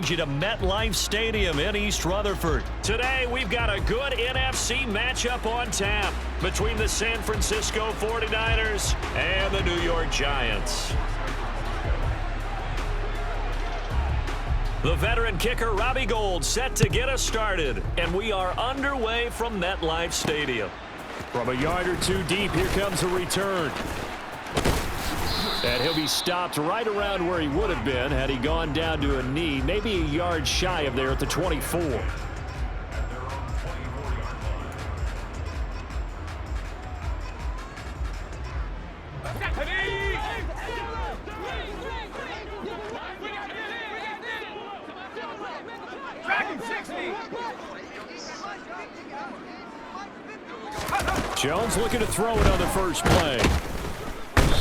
brings you to MetLife Stadium in East Rutherford. Today, we've got a good NFC matchup on tap between the San Francisco 49ers and the New York Giants. The veteran kicker, Robbie Gould, set to get us started, and we are underway from MetLife Stadium. From a yard or two deep, here comes a return. And he'll be stopped right around where he would have been had he gone down to a knee, maybe a yard shy of there at the 24. Jones looking to throw it on the first play.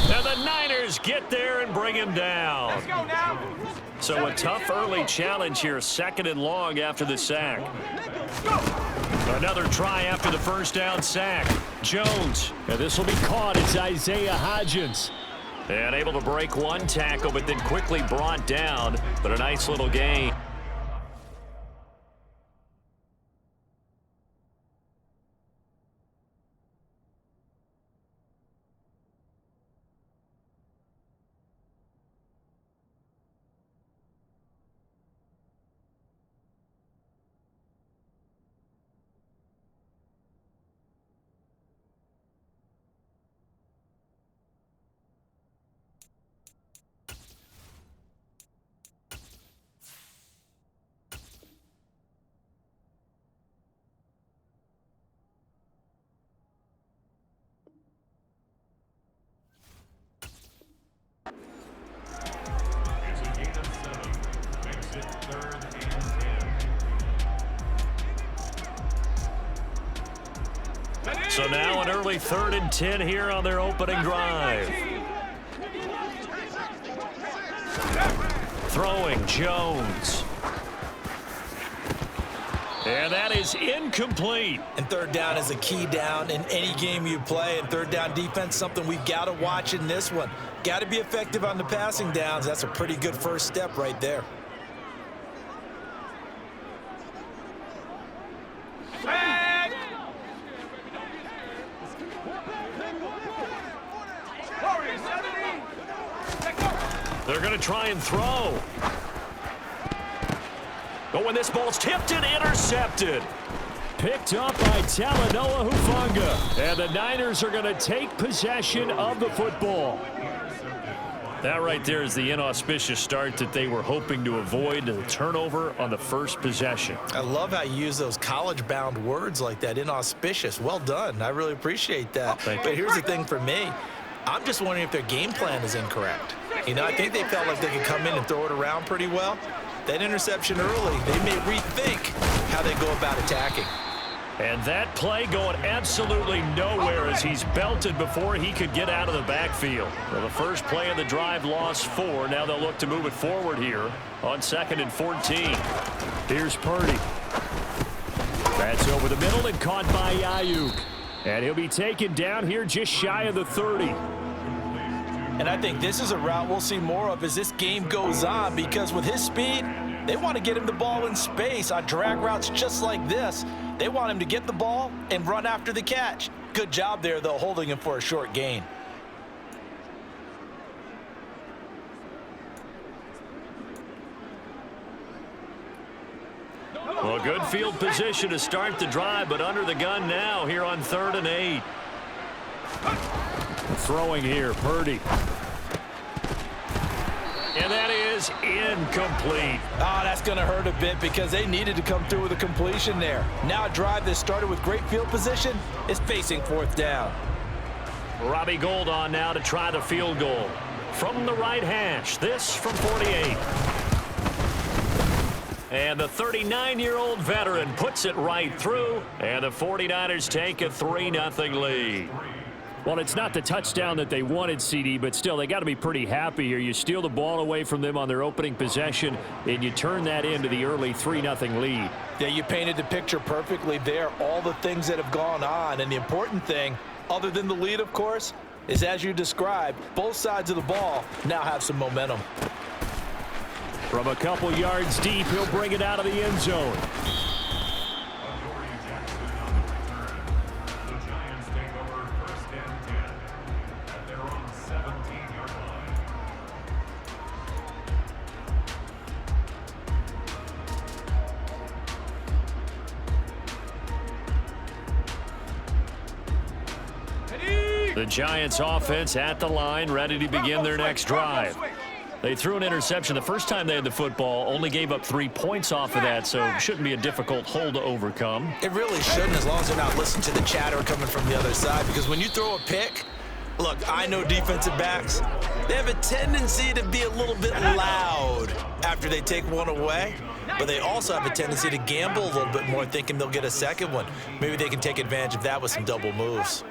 And the Niners get there and bring him down. Let's go now. So a tough early challenge here, 2nd and long after the sack. Another try after the first down sack. Jones. And this will be caught. It's Isaiah Hodgins. And able to break one tackle, but then quickly brought down. But a nice little gain. So now an early 3rd and 10 here on their opening drive. Throwing Jones. And that is incomplete. And 3rd down is a key down in any game you play. And 3rd down defense, something we've got to watch in this one. Got to be effective on the passing downs. That's a pretty good first step right there. They're going to try and throw. But when this ball's tipped and intercepted. Picked up by Talanoa Hufanga. And the Niners are going to take possession of the football. That right there is the inauspicious start that they were hoping to avoid, the turnover on the first possession. I love how you use those college-bound words like that, inauspicious. Well done. I really appreciate that. But here's the thing for me. I'm just wondering if their game plan is incorrect. You know, I think they felt like they could come in and throw it around pretty well. That interception early, they may rethink how they go about attacking. And that play going absolutely nowhere as he's belted before he could get out of the backfield. Well, the first play of the drive lost 4. Now they'll look to move it forward here on 2nd and 14. Here's Purdy. That's over the middle and caught by Ayuk. And he'll be taken down here just shy of the 30. And I think this is a route we'll see more of as this game goes on, because with his speed, they want to get him the ball in space on drag routes just like this. They want him to get the ball and run after the catch. Good job there, though, holding him for a short gain. Well, good field position to start the drive, but under the gun now here on 3rd and 8. Throwing here, Purdy. And that is incomplete. Oh, that's going to hurt a bit because they needed to come through with a completion there. Now a drive that started with great field position is facing 4th down. Robbie Gould on now to try the field goal. From the right hash, this from 48. And the 39-year-old veteran puts it right through, and the 49ers take a 3-0 lead. Well, it's not the touchdown that they wanted, CD, but still, they got to be pretty happy here. You steal the ball away from them on their opening possession, and you turn that into the early 3-0 lead. Yeah, you painted the picture perfectly there, all the things that have gone on. And the important thing, other than the lead, of course, is as you described, both sides of the ball now have some momentum. From a couple yards deep, he'll bring it out of the end zone. The Giants offense at the line, ready to begin their next drive. They threw an interception the first time they had the football, only gave up 3 points off of that, so it shouldn't be a difficult hole to overcome. It really shouldn't, as long as they're not listening to the chatter coming from the other side, because when you throw a pick, look, I know defensive backs, they have a tendency to be a little bit loud after they take one away, but they also have a tendency to gamble a little bit more, thinking they'll get a second one. Maybe they can take advantage of that with some double moves.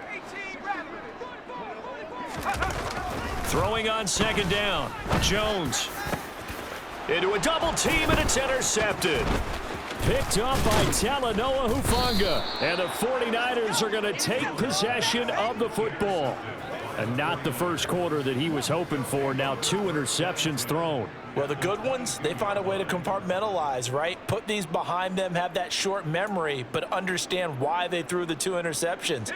Throwing on second down. Jones into a double team, and it's intercepted. Picked up by Talanoa Hufanga. And the 49ers are going to take possession of the football. And not the first quarter that he was hoping for. Now 2 interceptions thrown. Well, the good ones, they find a way to compartmentalize, right? Put these behind them, have that short memory, but understand why they threw the 2 interceptions.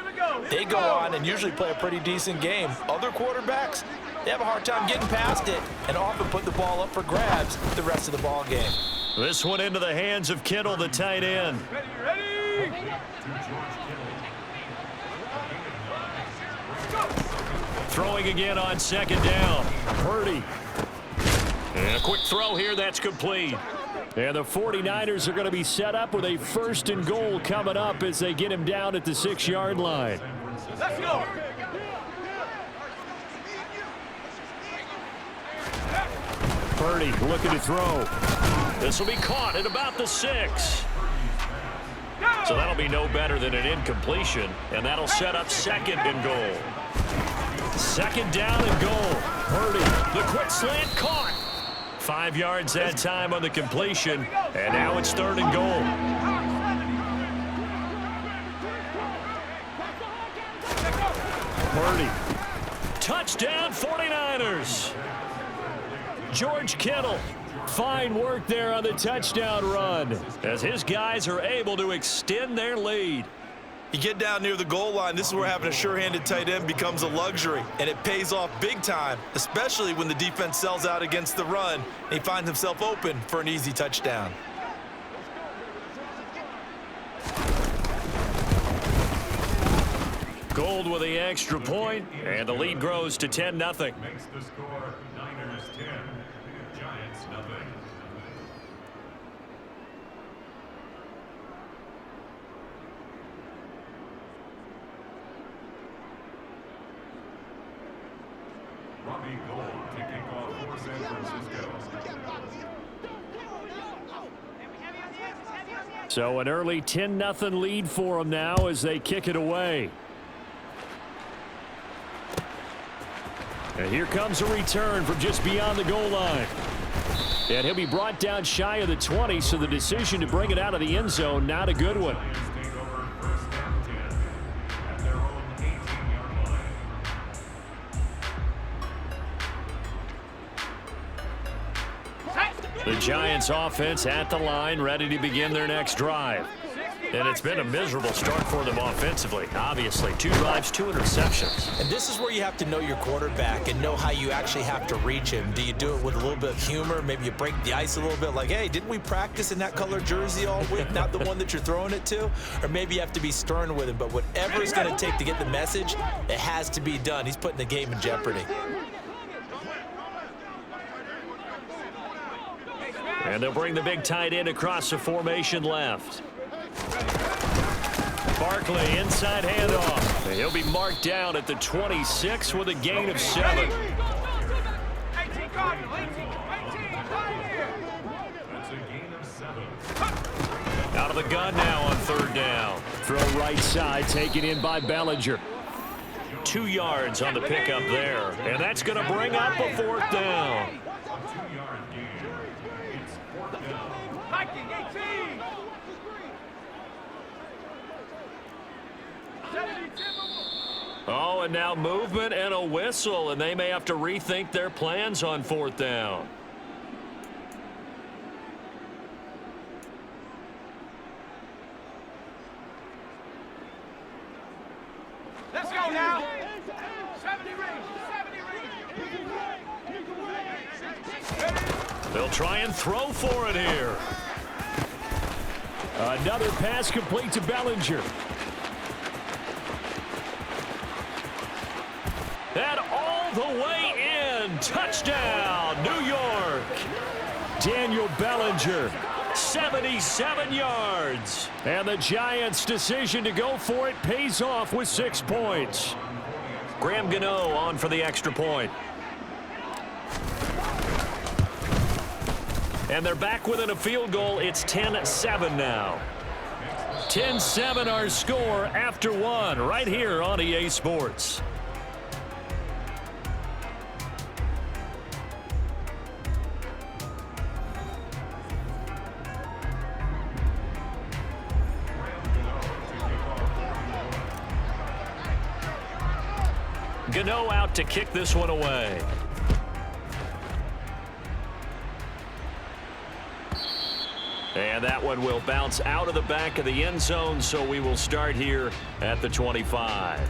They go on and usually play a pretty decent game. Other quarterbacks, they have a hard time getting past it and often put the ball up for grabs the rest of the ball game. This one into the hands of Kittle, the tight end. Ready? Throwing again on second down. Purdy. And a quick throw here, that's complete. And the 49ers are going to be set up with a 1st and goal coming up as they get him down at the 6-yard line. Let's go. Purdy looking to throw. This will be caught at about the 6. So that'll be no better than an incompletion, and that'll set up 2nd and goal. 2nd down and goal. Purdy, the quick slant, caught. 5 yards that time on the completion, and now it's 3rd and goal. Purdy. Touchdown 49ers. George Kittle. Fine work there on the touchdown run as his guys are able to extend their lead. You get down near the goal line, this is where having a sure-handed tight end becomes a luxury, and it pays off big time, especially when the defense sells out against the run and he finds himself open for an easy touchdown. Gold with the extra point, and the lead grows to 10-0. Makes the score Niners 10, Giants nothing. Robbie Gould to kick off for San Francisco. So an early 10-0 lead for them now as they kick it away. And here comes a return from just beyond the goal line. And he'll be brought down shy of the 20, so the decision to bring it out of the end zone, not a good one. Take over 1st and 10 at their own 18-yard line. The Giants offense at the line, ready to begin their next drive. And it's been a miserable start for them offensively. Obviously, 2 drives, 2 interceptions. And this is where you have to know your quarterback and know how you actually have to reach him. Do you do it with a little bit of humor? Maybe you break the ice a little bit, like, hey, didn't we practice in that color jersey all week? Not the one that you're throwing it to? Or maybe you have to be stern with him. But whatever it's going to take to get the message, it has to be done. He's putting the game in jeopardy. And they'll bring the big tight end across the formation left. Barkley, inside handoff. And he'll be marked down at the 26 with a gain of 7. That's a gain of 7. Out of the gun now on 3rd down. Throw right side, taken in by Bellinger. 2 yards on the pickup there. And that's going to bring up a 4th down. A 2-yard gain. It's 4th down. Oh, and now movement and a whistle, and they may have to rethink their plans on 4th down. go now. 70 rings. 70 rings. They'll try and throw for it here. Another pass complete to Bellinger. And all the way in. Touchdown, New York. Daniel Bellinger, 77 yards. And the Giants' decision to go for it pays off with 6 points. Graham Gano on for the extra point. And they're back within a field goal. It's 10-7 now. 10-7 our score after one right here on EA Sports. Gano out to kick this one away. And that one will bounce out of the back of the end zone, so we will start here at the 25.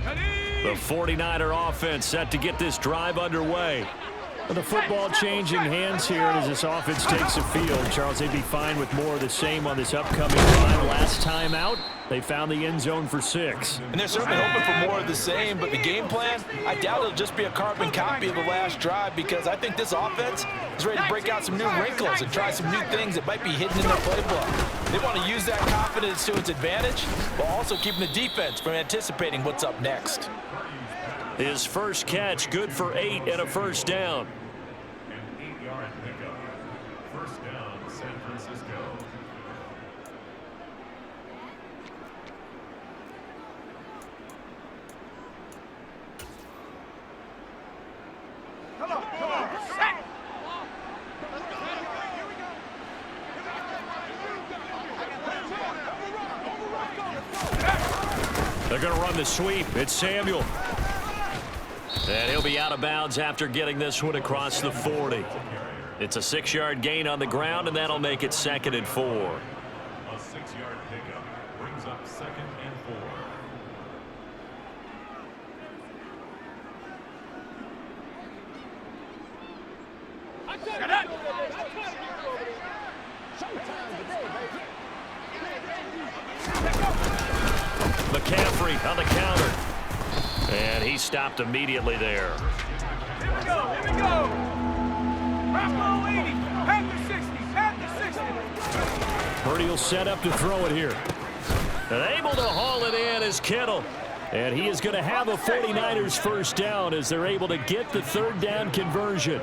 The 49er offense set to get this drive underway. The football changing hands here as this offense takes the field. Charles, they'd be fine with more of the same on this upcoming drive. Last time out, they found the end zone for 6. And they're certainly hoping for more of the same, but the game plan, I doubt it'll just be a carbon copy of the last drive, because I think this offense is ready to break out some new wrinkles and try some new things that might be hidden in their playbook. They want to use that confidence to its advantage, while also keeping the defense from anticipating what's up next. His first catch good for 8 and a first down. An 8-yard pickup. First down, San Francisco. Come on. Set. They're going to run the sweep. It's Samuel. And he'll be out of bounds after getting this one across the 40. It's a 6-yard gain on the ground, and that'll make it 2nd and 4. A 6-yard pickup brings up 2nd and 4. McCaffrey on the counter. And he stopped immediately there. Here we go. Bravo 80. Panther 60. Purdy will set up to throw it here. And able to haul it in is Kittle. And he is going to have a 49ers first down as they're able to get the 3rd down conversion.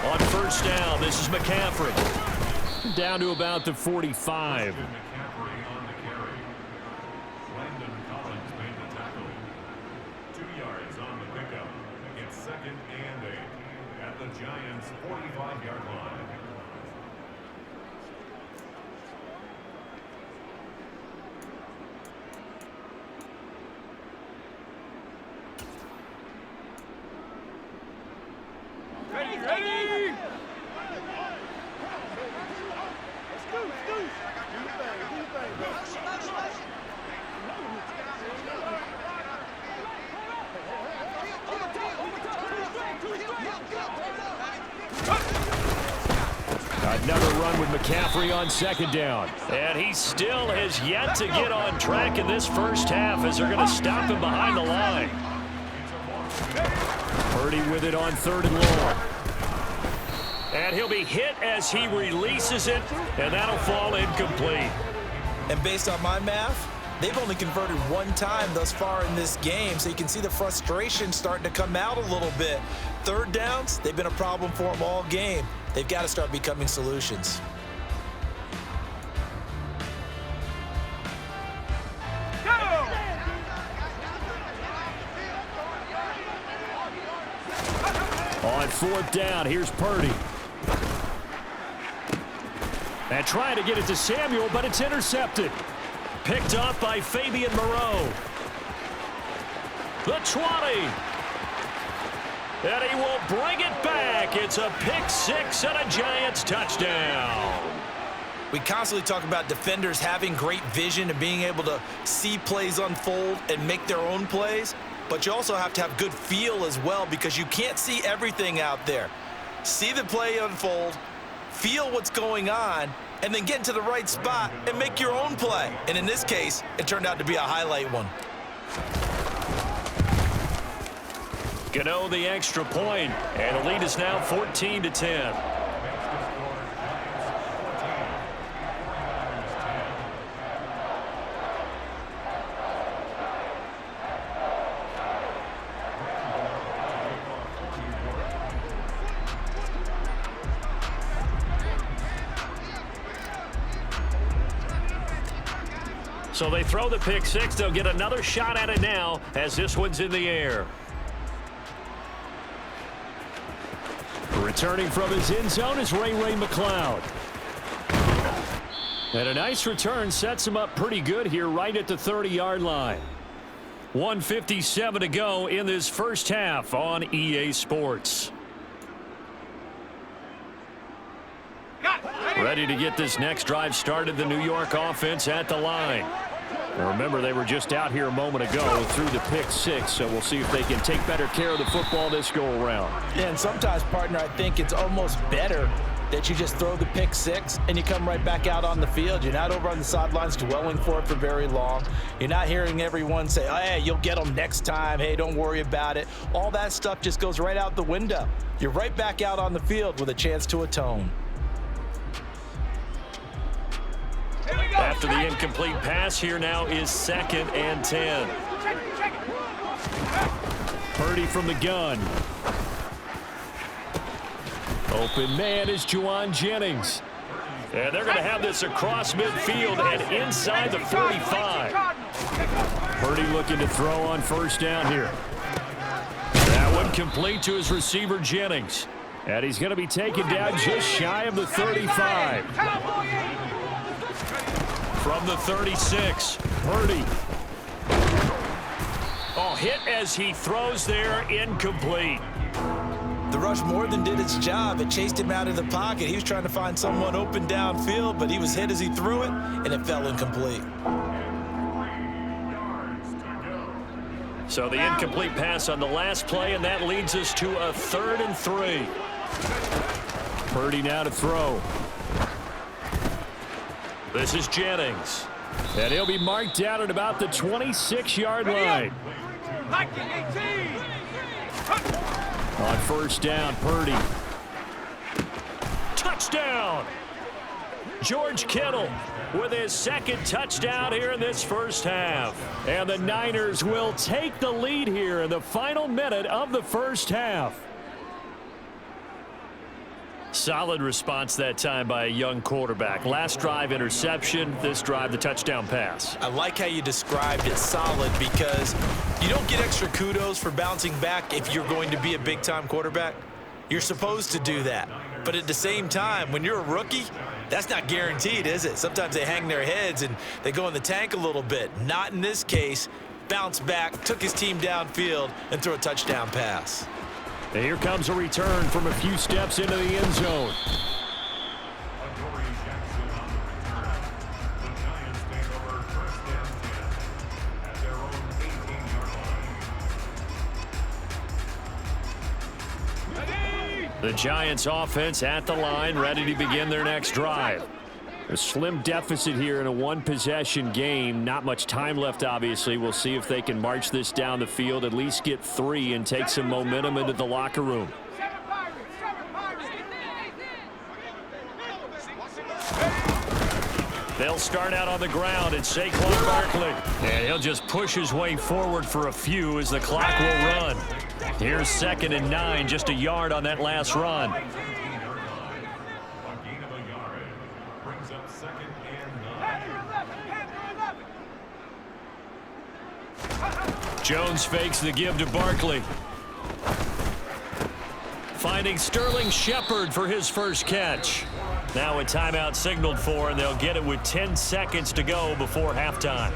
On first down, this is McCaffrey. Down to about the 45. Giants 45-yard line. Ready. Another run with McCaffrey on 2nd down. And he still has yet to get on track in this first half as they're going to stop him behind the line. Purdy with it on 3rd and long. And he'll be hit as he releases it, and that'll fall incomplete. And based on my math, they've only converted 1 time thus far in this game, so you can see the frustration starting to come out a little bit. 3rd downs, they've been a problem for them all game. They've got to start becoming solutions. On 4th down, here's Purdy. And trying to get it to Samuel, but it's intercepted. Picked up by Fabian Moreau. The 20. And he will bring it back. It's a pick six and a Giants touchdown. We constantly talk about defenders having great vision and being able to see plays unfold and make their own plays, but you also have to have good feel as well because you can't see everything out there. See the play unfold, feel what's going on, and then get into the right spot and make your own play. And in this case, it turned out to be a highlight one. Gano the extra point, and the lead is now 14-10. So they throw the pick six. They'll get another shot at it now as this one's in the air. Returning from his end zone is Ray McCloud. And a nice return sets him up pretty good here right at the 30-yard line. 1:57 to go in this first half on EA Sports. Ready to get this next drive started, the New York offense at the line. And remember, they were just out here a moment ago through the pick six, so we'll see if they can take better care of the football this go-around. Yeah, and sometimes, partner, I think it's almost better that you just throw the pick six and you come right back out on the field. You're not over on the sidelines dwelling for it for very long. You're not hearing everyone say, oh, hey, you'll get them next time. Hey, don't worry about it. All that stuff just goes right out the window. You're right back out on the field with a chance to atone. After the incomplete pass, here now is 2nd and 10. Purdy from the gun. Open man is Juwan Jennings. And they're going to have this across midfield and inside the 45. Purdy looking to throw on first down here. That one complete to his receiver, Jennings. And he's going to be taken down just shy of the 35. From the 36, Purdy. Oh, hit as he throws there, incomplete. The rush more than did its job. It chased him out of the pocket. He was trying to find someone open downfield, but he was hit as he threw it, and it fell incomplete. So the incomplete pass on the last play, and that leads us to a 3rd and 3. Purdy now to throw. This is Jennings. And he'll be marked down at about the 26-yard line. On first down, Purdy. Touchdown! George Kittle with his 2nd touchdown here in this first half. And the Niners will take the lead here in the final minute of the first half. Solid response that time by a young quarterback. Last drive, interception. This drive, the touchdown pass. I like how you described it, solid, because you don't get extra kudos for bouncing back if you're going to be a big-time quarterback. You're supposed to do that. But at the same time, when you're a rookie, that's not guaranteed, is it? Sometimes they hang their heads and they go in the tank a little bit. Not in this case. Bounced back, took his team downfield, and threw a touchdown pass. And here comes a return from a few steps into the end zone. The Giants offense at the line, ready to begin their next drive. A slim deficit here in a one-possession game. Not much time left, obviously. We'll see if they can march this down the field, at least get 3 and take some momentum into the locker room. They'll start out on the ground. It's Saquon Barkley. And he'll just push his way forward for a few as the clock will run. Here's 2nd and 9, just a yard on that last run. Jones fakes the give to Barkley. Finding Sterling Shepard for his first catch. Now a timeout signaled for, and they'll get it with 10 seconds to go before halftime.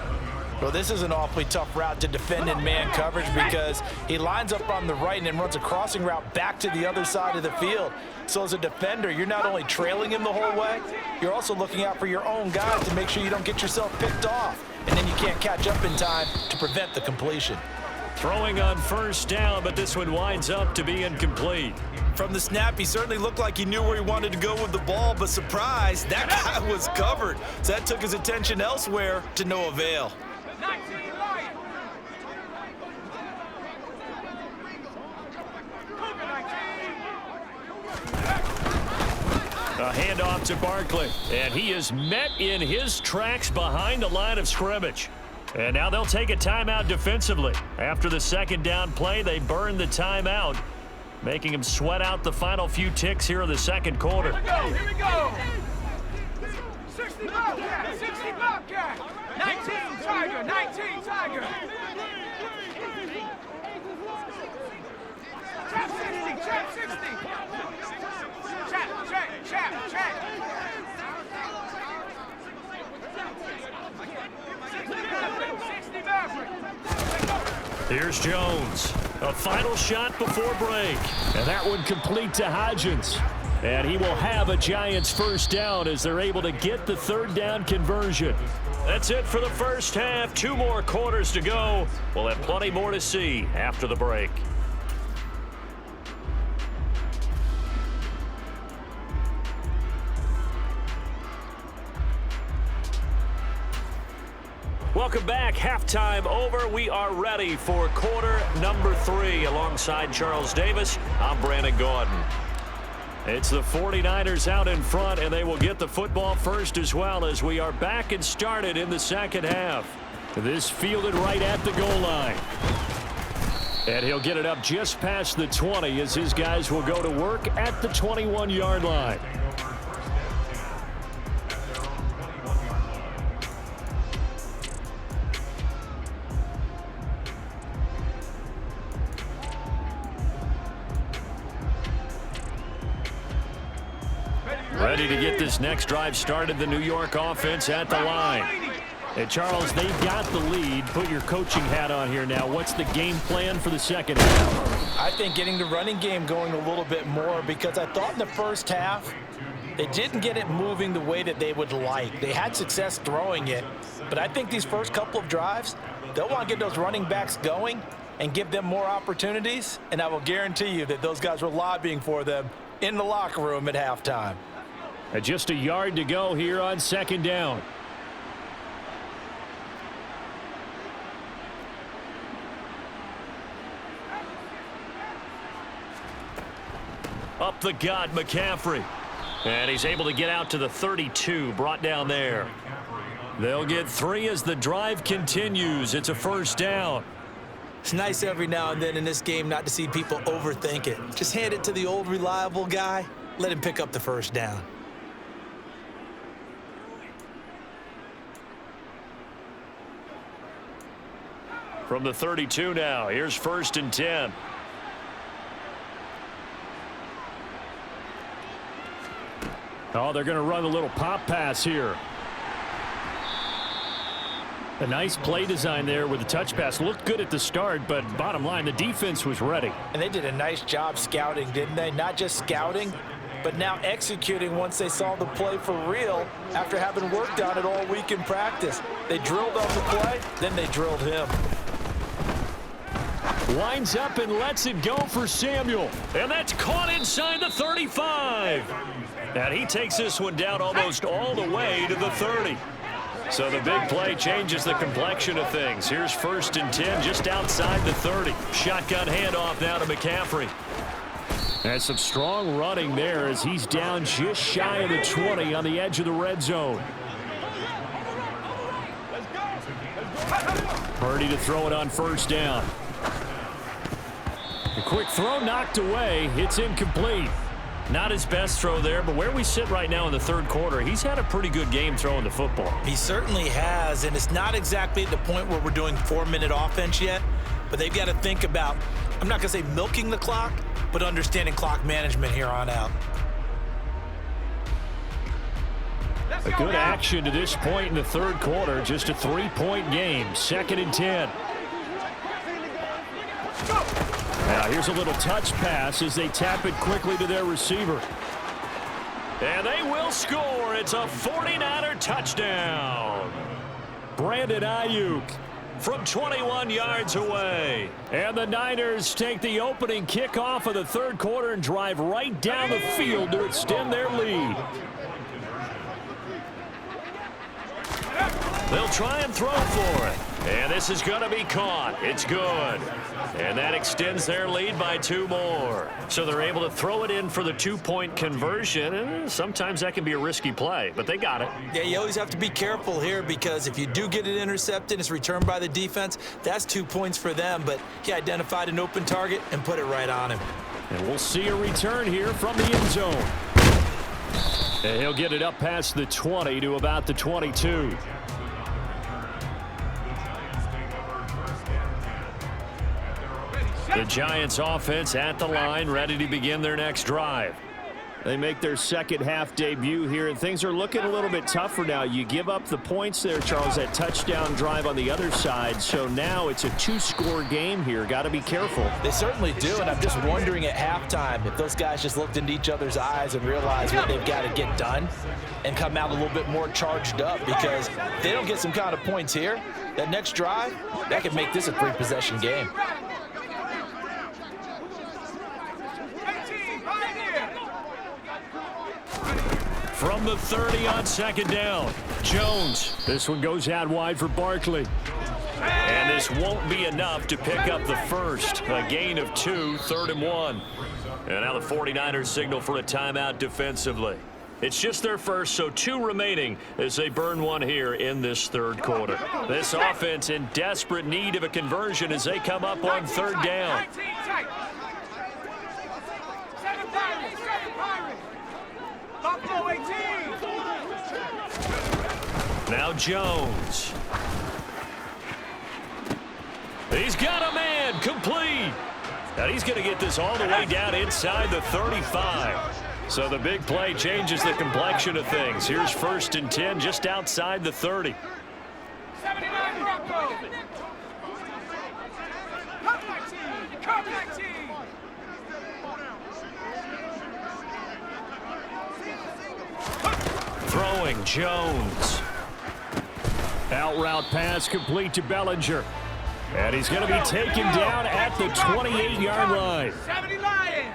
Well, this is an awfully tough route to defend in man coverage because he lines up on the right and then runs a crossing route back to the other side of the field. So as a defender, you're not only trailing him the whole way, you're also looking out for your own guys to make sure you don't get yourself picked off. And then you can't catch up in time to prevent the completion. Throwing on first down, but this one winds up to be incomplete. From the snap, he certainly looked like he knew where he wanted to go with the ball, but surprise, that guy was covered. So that took his attention elsewhere to no avail. 19 Lions. A handoff to Barkley, and he is met in his tracks behind the line of scrimmage. And now they'll take a timeout defensively. After the second down play, they burn the timeout, making him sweat out the final few ticks here in the second quarter. Here we go. 60 Bobcat, 60 Bobcat. 19 Tiger, 19 Tiger. Trap 60, trap 60. Trap. 60 Maverick. Here's Jones. A final shot before break. And that one complete to Hodgins. And he will have a Giants first down as they're able to get the third down conversion. That's it for the first half. 2 more quarters to go. We'll have plenty more to see after the break. Welcome back. Halftime over. We are ready for quarter number 3. Alongside Charles Davis, I'm Brandon Gordon. It's the 49ers out in front, and they will get the football first as well as we are back and started in the second half. This fielded right at the goal line. And he'll get it up just past the 20 as his guys will go to work at the 21-yard line. Ready to get this next drive started, the New York offense at the line. And Charles, they've got the lead. Put your coaching hat on here now. What's the game plan for the second half? I think getting the running game going a little bit more because I thought in the first half they didn't get it moving the way that they would like. They had success throwing it, but I think these first couple of drives, they'll want to get those running backs going and give them more opportunities, and I will guarantee you that those guys were lobbying for them in the locker room at halftime. Just a yard to go here on second down. Up the gut, McCaffrey. And he's able to get out to the 32, brought down there. They'll get 3 as the drive continues. It's a first down. It's nice every now and then in this game not to see people overthink it. Just hand it to the old reliable guy. Let him pick up the first down. From the 32 now, here's 1st and 10. Oh, they're going to run a little pop pass here. A nice play design there with the touch pass. Looked good at the start, but bottom line, the defense was ready. And they did a nice job scouting, didn't they? Not just scouting, but now executing once they saw the play for real after having worked on it all week in practice. They drilled on the play, then they drilled him. Winds up and lets it go for Samuel. And that's caught inside the 35. And he takes this one down almost all the way to the 30. So the big play changes the complexion of things. Here's 1st and 10 just outside the 30. Shotgun handoff now to McCaffrey. And some strong running there as he's down just shy of the 20 on the edge of the red zone. Purdy to throw it on first down. A quick throw knocked away. It's incomplete. Not his best throw there, but where we sit right now in the third quarter, he's had a pretty good game throwing the football. He certainly has, and it's not exactly at the point where we're doing 4-minute offense yet, but they've got to think about, I'm not going to say milking the clock, but understanding clock management here on out. A good action to this point in the third quarter. Just a 3-point game. 2nd and 10. Now here's a little touch pass as they tap it quickly to their receiver. And they will score. It's a 49er touchdown. Brandon Ayuk from 21 yards away. And the Niners take the opening kickoff of the third quarter and drive right down the field to extend their lead. They'll try and throw for it. And this is going to be caught. It's good. And that extends their lead by 2 more. So they're able to throw it in for the 2-point conversion. And sometimes that can be a risky play, but they got it. Yeah, you always have to be careful here because if you do get it intercepted, it's returned by the defense, that's 2 points for them. But he identified an open target and put it right on him. And we'll see a return here from the end zone. And he'll get it up past the 20 to about the 22. The Giants offense at the line, ready to begin their next drive. They make their second half debut here, and things are looking a little bit tougher now. You give up the points there, Charles, that touchdown drive on the other side. So now it's a 2-score game here. Got to be careful. They certainly do, and I'm just wondering at halftime if those guys just looked into each other's eyes and realized what they've got to get done and come out a little bit more charged up, because if they don't get some kind of points here, that next drive, that could make this a 3-possession game. From the 30 on 2nd down, Jones. This one goes out wide for Barkley. And this won't be enough to pick up the first. A gain of 2, 3rd and 1. And now the 49ers signal for a timeout defensively. It's just their first, so 2 remaining as they burn one here in this third quarter. This offense in desperate need of a conversion as they come up on 3rd down. Now Jones. He's got a man, complete. And he's going to get this all the way down inside the 35. So the big play changes the complexion of things. Here's 1st and 10 just outside the 30. 79 Broncos. Come back team. Come back team. Throwing Jones. Out route pass complete to Bellinger. And he's going to be taken down at the 28-yard line. 70 Lion.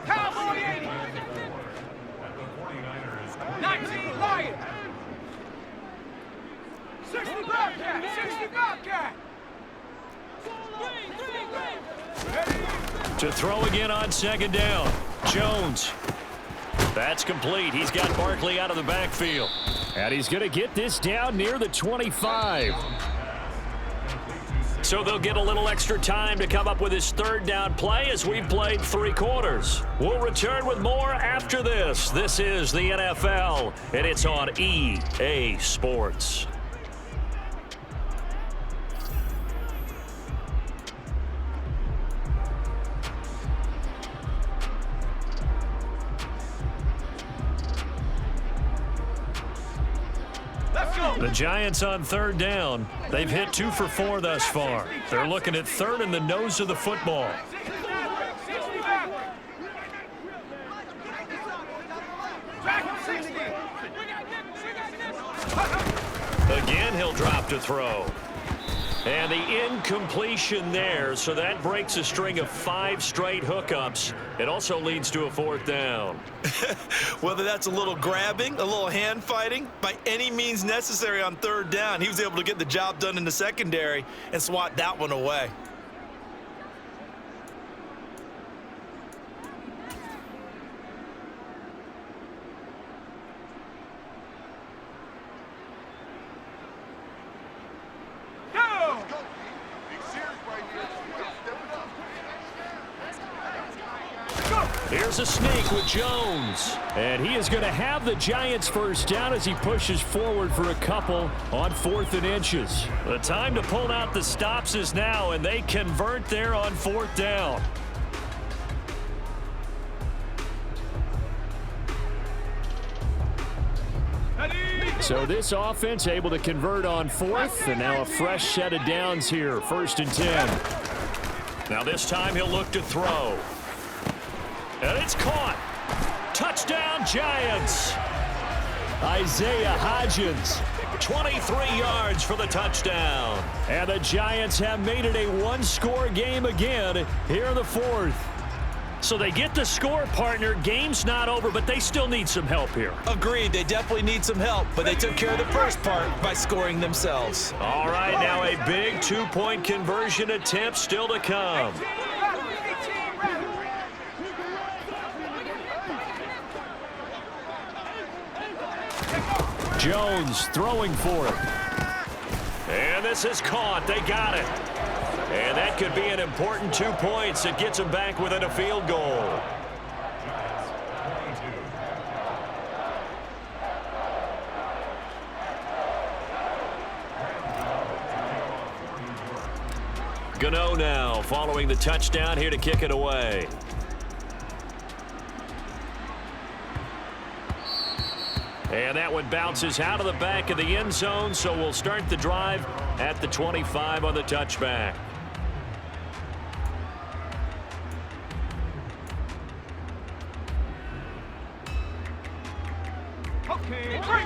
Cowboy 80. 19 Lion. 60 Bobcat. 60 Bobcat. To throw again on 2nd down. Jones. That's complete. He's got Barkley out of the backfield. And he's going to get this down near the 25. So they'll get a little extra time to come up with his 3rd down play as we've played 3 quarters. We'll return with more after this. This is the NFL, and it's on EA Sports. The Giants on 3rd down. They've hit 2 for 4 thus far. They're looking at 3rd and the nose of the football. Again, he'll drop to throw. And the incompletion there, so that breaks a string of 5 straight hookups. It also leads to a 4th down. Whether that's a little grabbing, a little hand fighting, by any means necessary on 3rd down, he was able to get the job done in the secondary and swat that one away. Here's a sneak with Jones. And he is going to have the Giants' 1st down as he pushes forward for a couple on 4th and inches. The time to pull out the stops is now, and they convert there on 4th down. So this offense able to convert on 4th, and now a fresh set of downs here, 1st and 10. Now this time he'll look to throw. And it's caught. Touchdown, Giants. Isaiah Hodgins, 23 yards for the touchdown. And the Giants have made it a one-score game again here in the 4th. So they get the score, partner. Game's not over, but they still need some help here. Agreed. They definitely need some help, but they took care of the first part by scoring themselves. All right, now a big 2-point conversion attempt still to come. Jones throwing for it. And this is caught. They got it. And that could be an important 2 points. It gets them back within a field goal. Gano now following the touchdown here to kick it away. And that one bounces out of the back of the end zone, so we'll start the drive at the 25 on the touchback.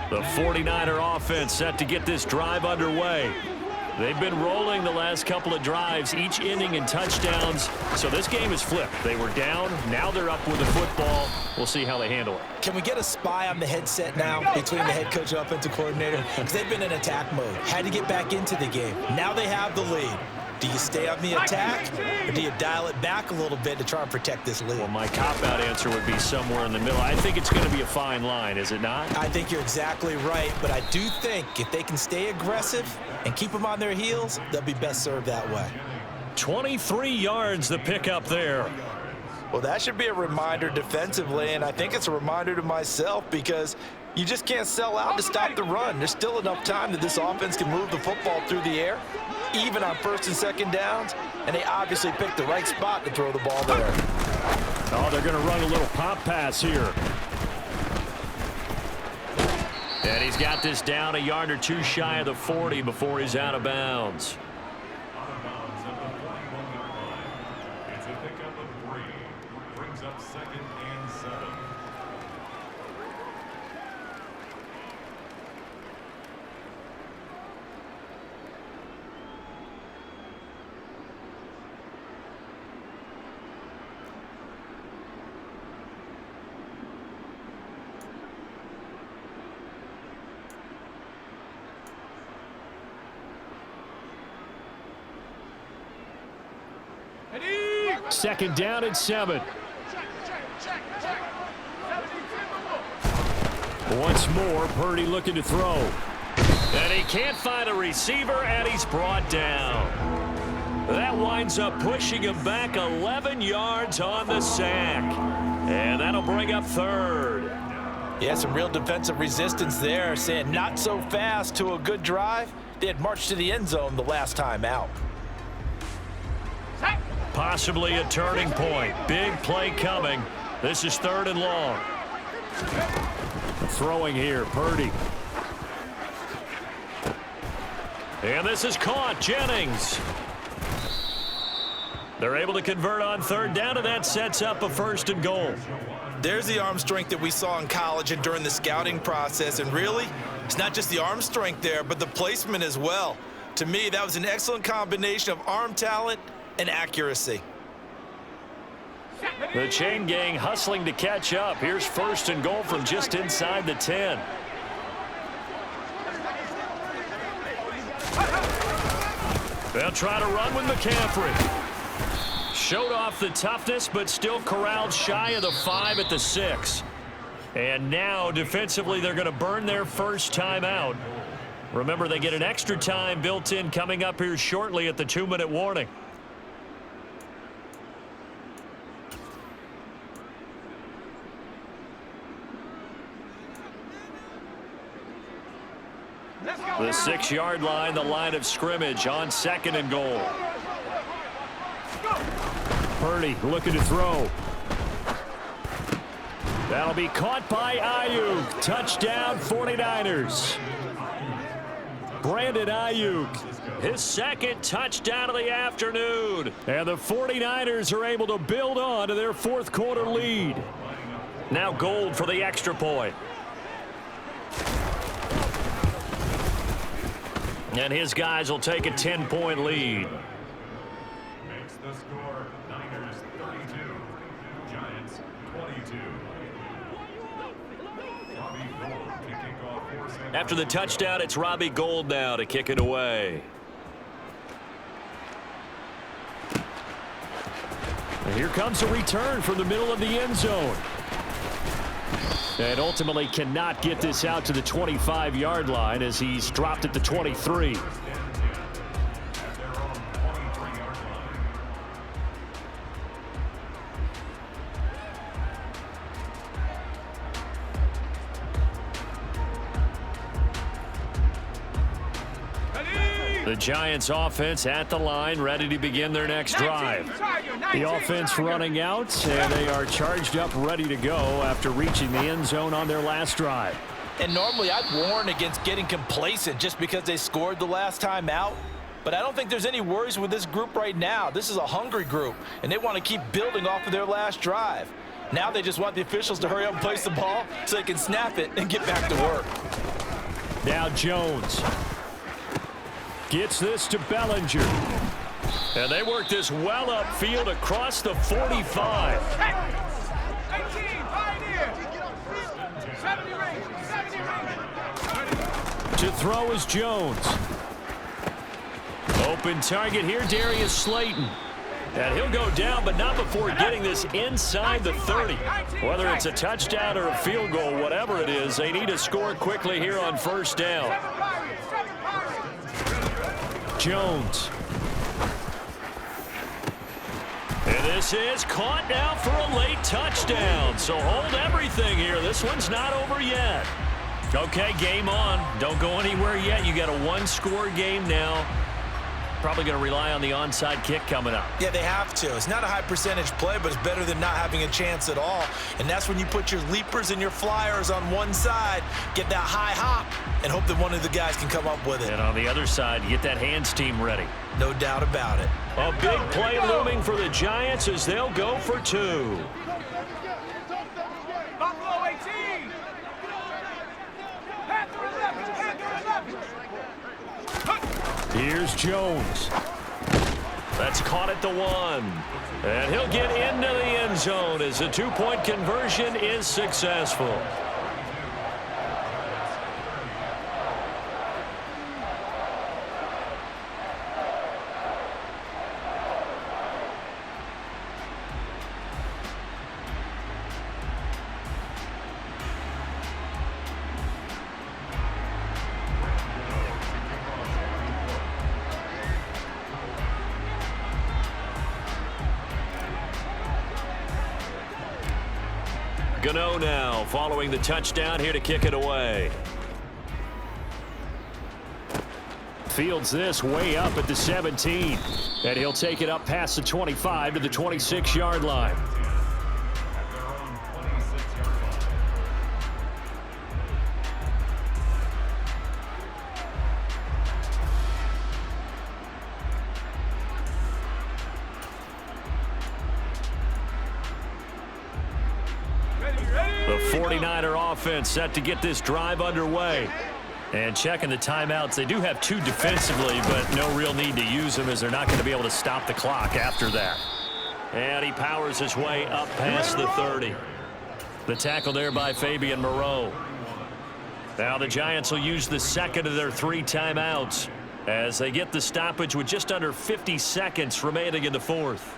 The 49er offense set to get this drive underway. They've been rolling the last couple of drives, each ending in touchdowns. So this game is flipped. They were down. Now they're up with the football. We'll see how they handle it. Can we get a spy on the headset now between the head coach and offensive coordinator? Because they've been in attack mode. Had to get back into the game. Now they have the lead. Do you stay on the attack, or do you dial it back a little bit to try and protect this lead? Well, my cop-out answer would be somewhere in the middle. I think it's going to be a fine line, is it not? I think you're exactly right, but I do think if they can stay aggressive and keep them on their heels, they'll be best served that way. 23 yards the pickup there. Well, that should be a reminder defensively, and I think it's a reminder to myself because you just can't sell out to stop the run. There's still enough time that this offense can move the football through the air, even on 1st and 2nd downs, and they obviously picked the right spot to throw the ball there. Oh, they're going to run a little pop pass here. And he's got this down a yard or two shy of the 40 before he's out of bounds. Out of bounds at the 41-yard line. It's a pickup of 3. Brings up 2nd and 7. Second down and 7. Once more, Purdy looking to throw. And he can't find a receiver, and he's brought down. That winds up pushing him back 11 yards on the sack. And that'll bring up 3rd. Yeah, some real defensive resistance there, saying not so fast to a good drive. They had marched to the end zone the last time out. Possibly a turning point. Big play coming. This is 3rd and long. Throwing here, Purdy. And this is caught. Jennings. They're able to convert on 3rd down, and that sets up a 1st and goal. There's the arm strength that we saw in college and during the scouting process. And really, it's not just the arm strength there, but the placement as well. To me, that was an excellent combination of arm talent and accuracy. The chain gang hustling to catch up. Here's 1st and goal from just inside the 10. They'll try to run with McCaffrey. Showed off the toughness, but still corralled shy of the 5 at the 6. And now, defensively, they're going to burn their first time out. Remember, they get an extra time built in coming up here shortly at the 2-minute warning. The 6-yard line, the line of scrimmage on 2nd and goal. Purdy looking to throw. That'll be caught by Ayuk. Touchdown 49ers. Brandon Ayuk, his second touchdown of the afternoon. And the 49ers are able to build on to their fourth quarter lead. Now Gold for the extra point. And his guys will take a 10-point lead. Makes the score Niners 32, Giants 22. Robbie Gould to kick off for San After the touchdown, it's Robbie Gould now to kick it away. And here comes a return from the middle of the end zone. And ultimately cannot get this out to the 25-yard line as he's dropped at the 23. at their own 23-yard line. Ready? The Giants offense at the line, ready to begin their next drive. 19, Tiger, 19, The offense Tiger. running out, and they are charged up, ready to go after reaching the end zone on their last drive. And normally I'd warn against getting complacent just because they scored the last time out. But I don't think there's any worries with this group right now. This is a hungry group, and they want to keep building off of their last drive. Now they just want the officials to hurry up and place the ball so they can snap it and get back to work. Now Jones gets this to Bellinger. And they work this well upfield across the 45. 18, Pioneer. 70 range, 70 range. To throw is Jones. Open target here, Darius Slayton. And he'll go down, but not before getting this inside the 30. Whether it's a touchdown or a field goal, whatever it is, they need to score quickly here on first down. 7 Pirates, 7 Pirates. Jones. And this is caught now for a late touchdown. So hold everything here. This one's not over yet. Okay, game on. Don't go anywhere yet. You got a one-score game now. Probably going to rely on the onside kick coming up. Yeah, they have to. It's not a high percentage play, but it's better than not having a chance at all. And that's when you put your leapers and your flyers on one side, get that high hop, and hope that one of the guys can come up with it. And on the other side, you get that hands team ready. No doubt about it. A big play looming for the Giants as they'll go for two. Buffalo 18. Panther 11, Panther 11. Here's Jones. That's caught at the 1. And he'll get into the end zone as the two-point conversion is successful. Gano now following the touchdown here to kick it away. Fields this way up at the 17. And he'll take it up past the 25 to the 26-yard line. The 49er offense set to get this drive underway. And checking the timeouts, they do have two defensively, but no real need to use them as they're not going to be able to stop the clock after that. And he powers his way up past the 30. The tackle there by Fabian Moreau. Now the Giants will use the second of their 3 timeouts as they get the stoppage with just under 50 seconds remaining in the fourth.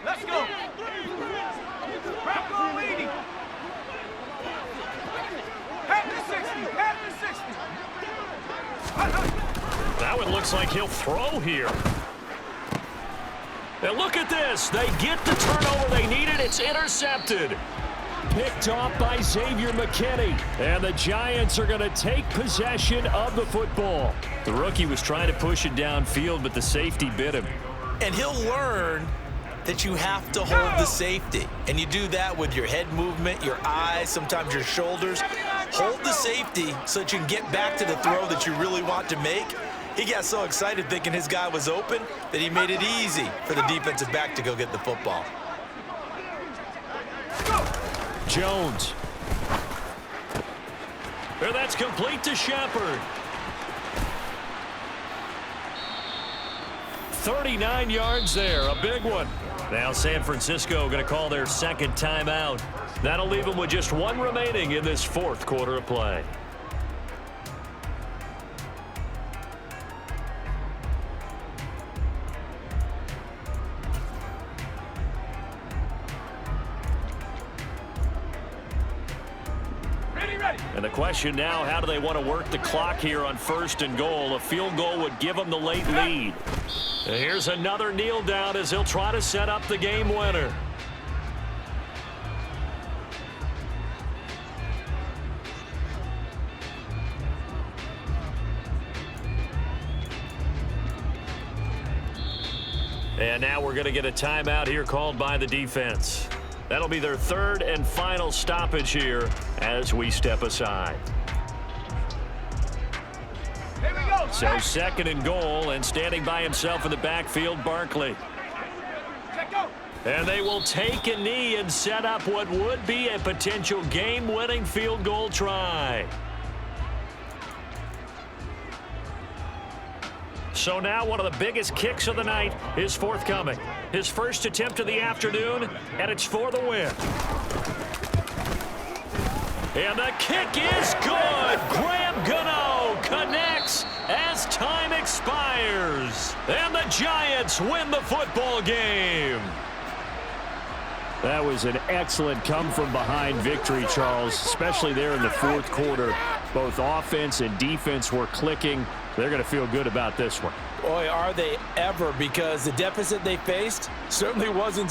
Let's go. Bronco leading. Panther 60, Panther 60. Now it looks like he'll throw here. And look at this. They get the turnover they needed. It's intercepted. picked off by Xavier McKinney. And the Giants are going to take possession of the football. The rookie was trying to push it downfield, but the safety bit him. And he'll learn that you have to hold the safety. And you do that with your head movement, your eyes, sometimes your shoulders. Hold the safety so that you can get back to the throw that you really want to make. He got so excited thinking his guy was open that he made it easy for the defensive back to go get the football. Jones. And that's complete to Shepard. 39 yards there, a big one. Now San Francisco going to call their second timeout. That'll leave them with just one remaining in this fourth quarter of play. And the question now, how do they want to work the clock here on 1st and goal? A field goal would give them the late lead. And here's another kneel down as he'll try to set up the game winner. And now we're going to get a timeout here called by the defense. That'll be their third and final stoppage here as we step aside. Here we go. So 2nd and goal, and standing by himself in the backfield, Barkley. Check go. And they will take a knee and set up what would be a potential game-winning field goal try. So now one of the biggest kicks of the night is forthcoming. His first attempt of the afternoon, and it's for the win. And the kick is good. Graham Gano connects as time expires. And the Giants win the football game. That was an excellent come-from-behind victory, Charles, especially there in the fourth quarter. Both offense and defense were clicking. They're going to feel good about this one. Boy, are they ever, because the deficit they faced certainly wasn't